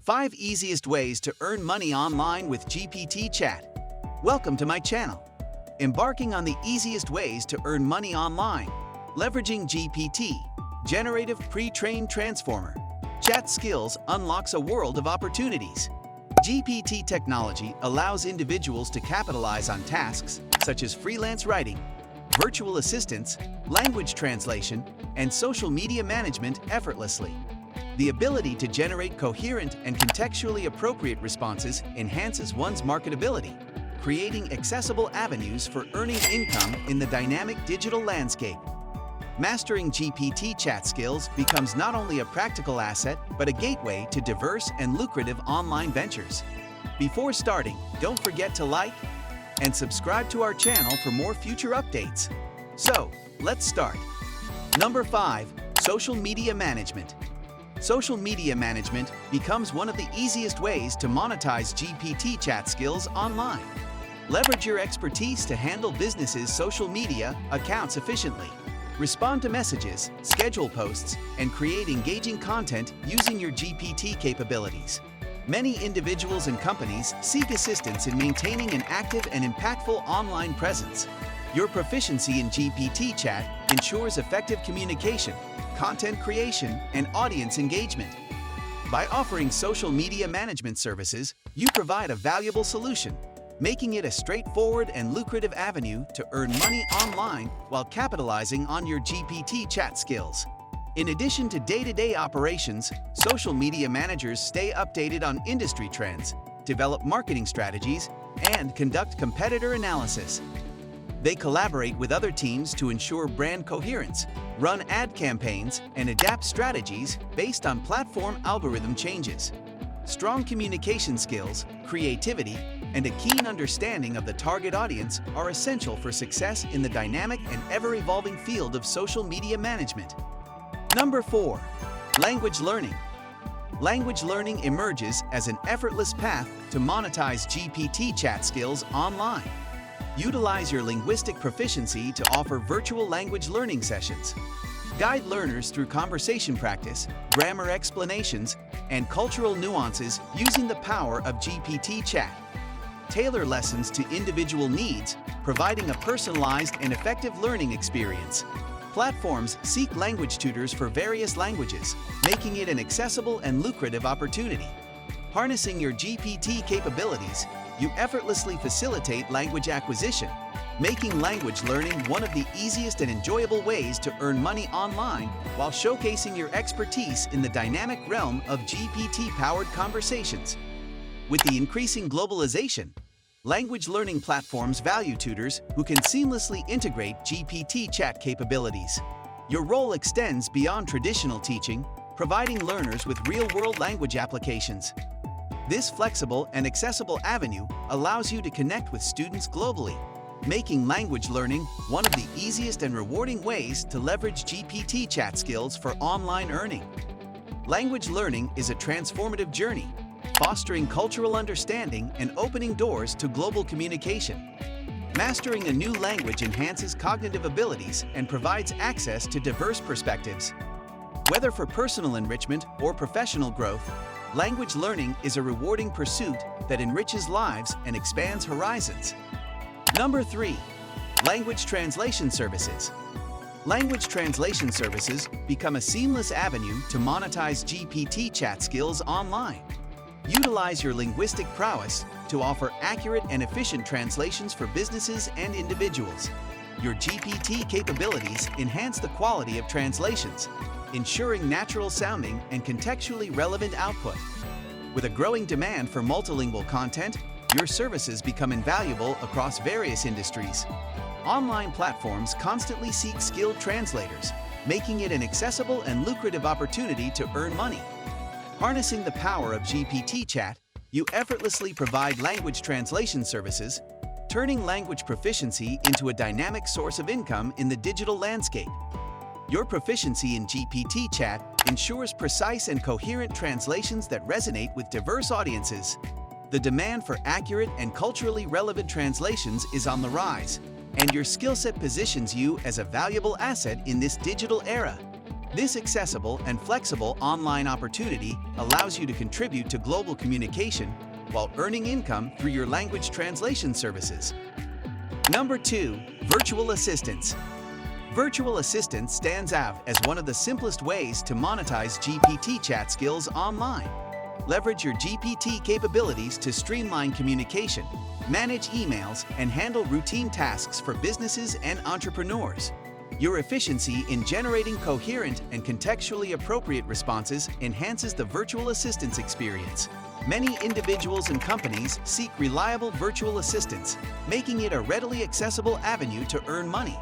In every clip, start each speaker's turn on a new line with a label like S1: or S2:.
S1: 5 easiest ways to earn money online with GPT chat. Welcome to my channel. Embarking on the easiest ways to earn money online, leveraging GPT, Generative Pre-trained Transformer. Chat skills unlocks a world of opportunities. GPT technology allows individuals to capitalize on tasks such as freelance writing, virtual assistants, language translation, and social media management effortlessly. The ability to generate coherent and contextually appropriate responses enhances one's marketability, creating accessible avenues for earning income in the dynamic digital landscape. Mastering GPT chat skills becomes not only a practical asset, but a gateway to diverse and lucrative online ventures. Before starting, don't forget to like and subscribe to our channel for more future updates. So, let's start. Number 5. Social media management. Social media management becomes one of the easiest ways to monetize GPT chat skills online. Leverage your expertise to handle businesses' social media accounts efficiently. Respond to messages, schedule posts, and create engaging content using your GPT capabilities. Many individuals and companies seek assistance in maintaining an active and impactful online presence. Your proficiency in GPT chat ensures effective communication, content creation, and audience engagement. By offering social media management services, you provide a valuable solution, making it a straightforward and lucrative avenue to earn money online while capitalizing on your GPT chat skills. In addition to day-to-day operations, social media managers stay updated on industry trends, develop marketing strategies, and conduct competitor analysis. They collaborate with other teams to ensure brand coherence, run ad campaigns, and adapt strategies based on platform algorithm changes. Strong communication skills, creativity, and a keen understanding of the target audience are essential for success in the dynamic and ever-evolving field of social media management. Number 4. Language learning. Language learning emerges as an effortless path to monetize GPT chat skills online. Utilize your linguistic proficiency to offer virtual language learning sessions. Guide learners through conversation practice, grammar explanations, and cultural nuances using the power of GPT chat. Tailor lessons to individual needs, providing a personalized and effective learning experience. Platforms seek language tutors for various languages, making it an accessible and lucrative opportunity. Harnessing your GPT capabilities, you effortlessly facilitate language acquisition, making language learning one of the easiest and enjoyable ways to earn money online while showcasing your expertise in the dynamic realm of GPT-powered conversations. With the increasing globalization, language learning platforms value tutors who can seamlessly integrate GPT chat capabilities. Your role extends beyond traditional teaching, providing learners with real-world language applications. This flexible and accessible avenue allows you to connect with students globally, making language learning one of the easiest and rewarding ways to leverage GPT chat skills for online earning. Language learning is a transformative journey, fostering cultural understanding and opening doors to global communication. Mastering a new language enhances cognitive abilities and provides access to diverse perspectives. Whether for personal enrichment or professional growth, language learning is a rewarding pursuit that enriches lives and expands horizons. Number 3. Language translation services. Language translation services become a seamless avenue to monetize GPT chat skills online. Utilize your linguistic prowess to offer accurate and efficient translations for businesses and individuals. Your GPT capabilities enhance the quality of translations, ensuring natural-sounding and contextually relevant output. With a growing demand for multilingual content, your services become invaluable across various industries. Online platforms constantly seek skilled translators, making it an accessible and lucrative opportunity to earn money. Harnessing the power of GPT chat, you effortlessly provide language translation services, turning language proficiency into a dynamic source of income in the digital landscape. Your proficiency in GPT chat ensures precise and coherent translations that resonate with diverse audiences. The demand for accurate and culturally relevant translations is on the rise, and your skill set positions you as a valuable asset in this digital era. This accessible and flexible online opportunity allows you to contribute to global communication while earning income through your language translation services. Number 2. Virtual assistants. Virtual assistants stands out as one of the simplest ways to monetize GPT chat skills online. Leverage your GPT capabilities to streamline communication, manage emails, and handle routine tasks for businesses and entrepreneurs. Your efficiency in generating coherent and contextually appropriate responses enhances the virtual assistant's experience. Many individuals and companies seek reliable virtual assistants, making it a readily accessible avenue to earn money.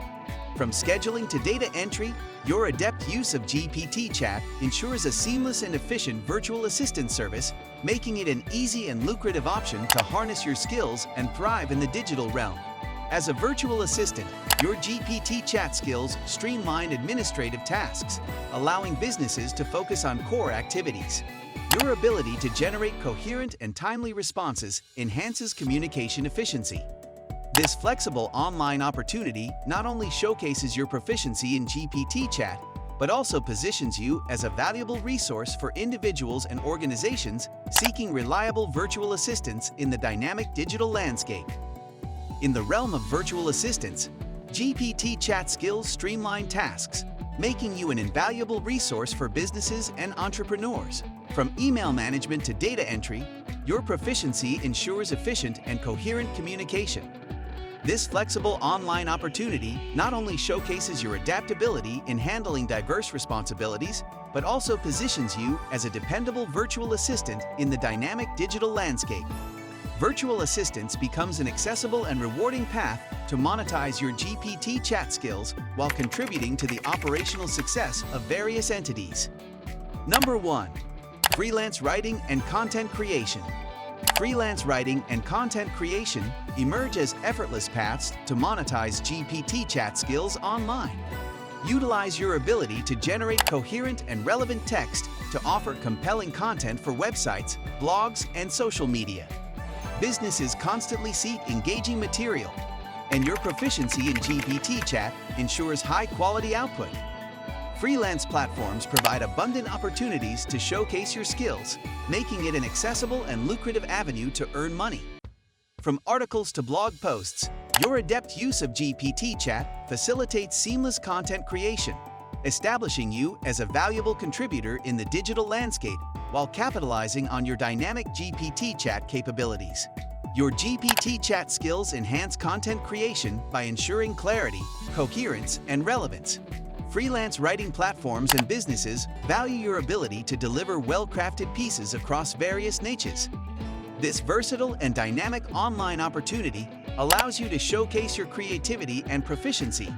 S1: From scheduling to data entry, your adept use of GPT chat ensures a seamless and efficient virtual assistant service, making it an easy and lucrative option to harness your skills and thrive in the digital realm. As a virtual assistant, your GPT chat skills streamline administrative tasks, allowing businesses to focus on core activities. Your ability to generate coherent and timely responses enhances communication efficiency. This flexible online opportunity not only showcases your proficiency in GPT chat, but also positions you as a valuable resource for individuals and organizations seeking reliable virtual assistants in the dynamic digital landscape. In the realm of virtual assistants, GPT chat skills streamline tasks, making you an invaluable resource for businesses and entrepreneurs. From email management to data entry, your proficiency ensures efficient and coherent communication. This flexible online opportunity not only showcases your adaptability in handling diverse responsibilities, but also positions you as a dependable virtual assistant in the dynamic digital landscape. Virtual assistants becomes an accessible and rewarding path to monetize your GPT chat skills while contributing to the operational success of various entities. Number 1. Freelance writing and content creation. Freelance writing and content creation emerge as effortless paths to monetize GPT chat skills online. Utilize your ability to generate coherent and relevant text to offer compelling content for websites, blogs, and social media. Businesses constantly seek engaging material, and your proficiency in GPT chat ensures high-quality output. Freelance platforms provide abundant opportunities to showcase your skills, making it an accessible and lucrative avenue to earn money. From articles to blog posts, your adept use of GPT chat facilitates seamless content creation, establishing you as a valuable contributor in the digital landscape while capitalizing on your dynamic GPT chat capabilities. Your GPT chat skills enhance content creation by ensuring clarity, coherence, and relevance. Freelance writing platforms and businesses value your ability to deliver well-crafted pieces across various niches. This versatile and dynamic online opportunity allows you to showcase your creativity and proficiency,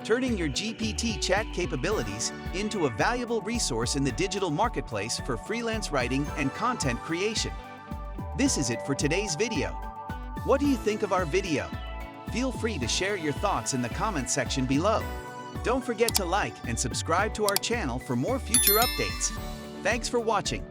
S1: turning your GPT chat capabilities into a valuable resource in the digital marketplace for freelance writing and content creation. This is it for today's video. What do you think of our video? Feel free to share your thoughts in the comment section below. Don't forget to like and subscribe to our channel for more future updates. Thanks for watching.